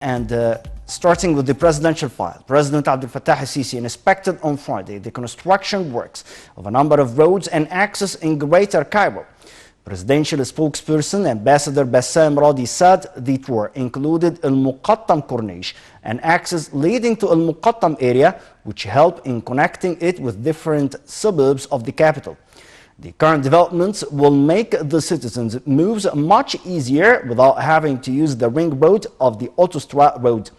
And starting with the presidential file, President Abdel Fattah al-Sisi inspected on Friday the construction works of a number of roads and access in Greater Cairo. Presidential spokesperson Ambassador Bassam Radi said the tour included Al Muqattam Corniche, an access leading to Al Muqattam area, which helped in connecting it with different suburbs of the capital. The current developments will make the citizens' moves much easier without having to use the ring road of the Autostrade road.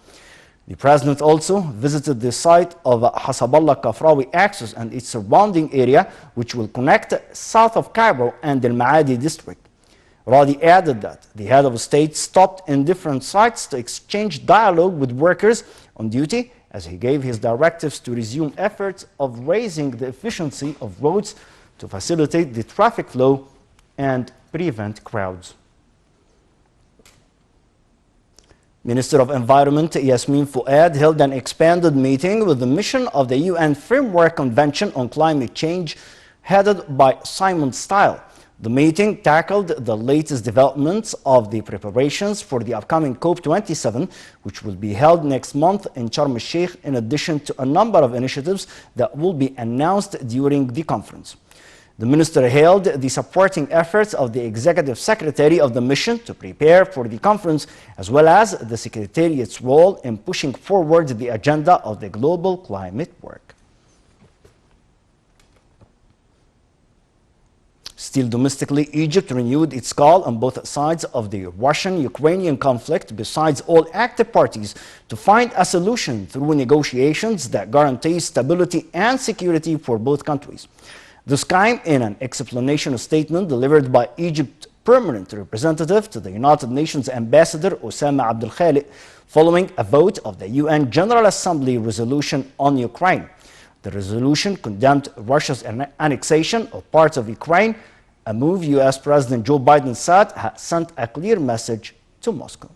The president also visited the site of Hasaballah Kafrawi access and its surrounding area, which will connect south of Cairo and Al Maadi district. Radi added that the head of state stopped in different sites to exchange dialogue with workers on duty as he gave his directives to resume efforts of raising the efficiency of roads to facilitate the traffic flow and prevent crowds. Minister of Environment Yasmin Fuad held an expanded meeting with the mission of the UN Framework Convention on Climate Change headed by Simon Style. The meeting tackled the latest developments of the preparations for the upcoming COP27, which will be held next month in Sharm el-Sheikh, in addition to a number of initiatives that will be announced during the conference. The minister hailed the supporting efforts of the executive secretary of the mission to prepare for the conference, as well as the secretariat's role in pushing forward the agenda of the global climate work. Still domestically, Egypt renewed its call on both sides of the Russian-Ukrainian conflict, besides all active parties, to find a solution through negotiations that guarantee stability and security for both countries. This came in an explanation statement delivered by Egypt's permanent representative to the United Nations Ambassador Osama Abdel Khalid following a vote of the UN General Assembly resolution on Ukraine. The resolution condemned Russia's annexation of parts of Ukraine, a move US President Joe Biden said had sent a clear message to Moscow.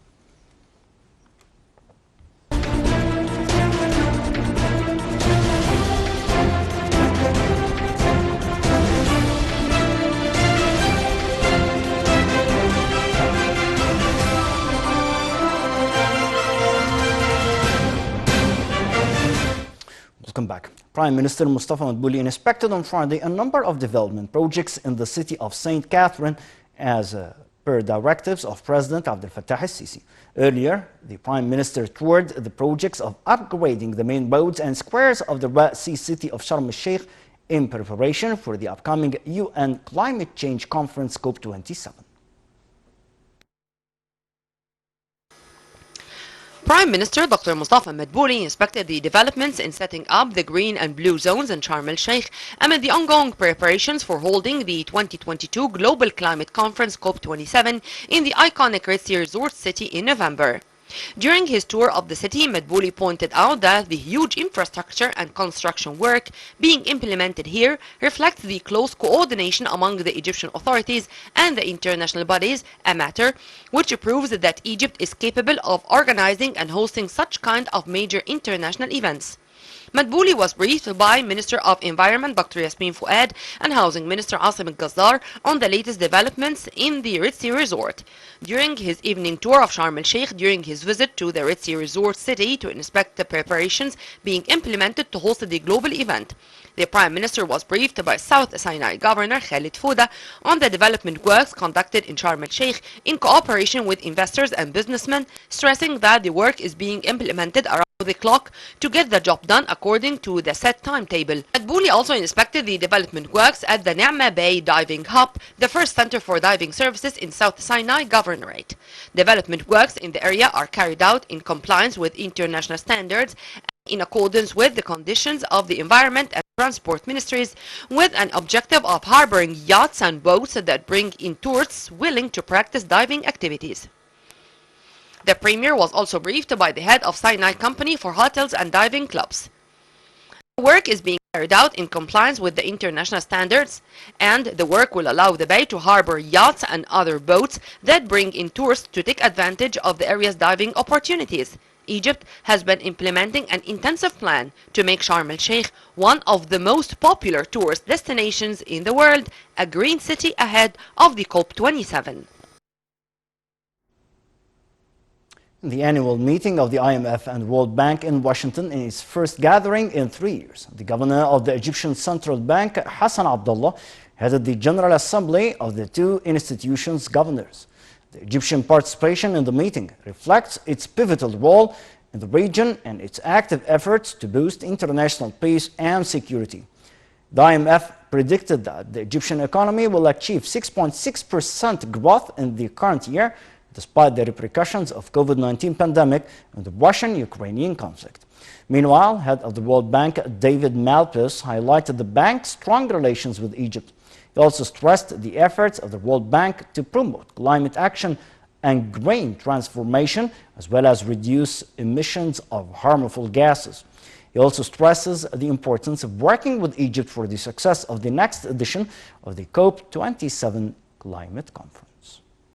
Welcome back. Prime Minister Mustafa Madbouli inspected on Friday a number of development projects in the city of St. Catherine as per directives of President Abdel Fattah al-Sisi. Earlier, the Prime Minister toured the projects of upgrading the main roads and squares of the Red Sea city of Sharm el-Sheikh in preparation for the upcoming UN Climate Change Conference COP27. Prime Minister Dr. Mustafa Madbouli inspected the developments in setting up the green and blue zones in Sharm el-Sheikh amid the ongoing preparations for holding the 2022 Global Climate Conference COP27 in the iconic Red Sea resort city in November. During his tour of the city, Madbouli pointed out that the huge infrastructure and construction work being implemented here reflects the close coordination among the Egyptian authorities and the international bodies, a matter which proves that Egypt is capable of organizing and hosting such kind of major international events. Madbouli was briefed by Minister of Environment Dr. Yasmin Fuad and Housing Minister Asim al-Ghazdar on the latest developments in the Red Sea Resort. During his evening tour of Sharm el-Sheikh during his visit to the Red Sea Resort city to inspect the preparations being implemented to host the global event, the Prime Minister was briefed by South Sinai Governor Khalid Fouda on the development works conducted in Sharm el-Sheikh in cooperation with investors and businessmen, stressing that the work is being implemented around the clock to get the job done according to the set timetable. Madbouli also inspected the development works at the Ni'ma Bay Diving Hub, the first center for diving services in South Sinai Governorate. Development works in the area are carried out in compliance with international standards in accordance with the conditions of the Environment and Transport Ministries, with an objective of harboring yachts and boats that bring in tourists willing to practice diving activities. The Premier was also briefed by the head of Sinai Company for Hotels and Diving Clubs. The work is being carried out in compliance with the international standards, and the work will allow the bay to harbor yachts and other boats that bring in tourists to take advantage of the area's diving opportunities. Egypt has been implementing an intensive plan to make Sharm el-Sheikh one of the most popular tourist destinations in the world, a green city ahead of the COP27. The annual meeting of the IMF and World Bank in Washington in its first gathering in 3 years. The governor of the Egyptian Central Bank, Hassan Abdullah, headed the General Assembly of the two institutions' governors. The Egyptian participation in the meeting reflects its pivotal role in the region and its active efforts to boost international peace and security. The IMF predicted that the Egyptian economy will achieve 6.6% growth in the current year, despite the repercussions of COVID-19 pandemic and the Russian-Ukrainian conflict. Meanwhile, head of the World Bank, David Malpass, highlighted the bank's strong relations with Egypt. He also stressed the efforts of the World Bank to promote climate action and green transformation, as well as reduce emissions of harmful gases. He also stresses the importance of working with Egypt for the success of the next edition of the COP27 climate conference.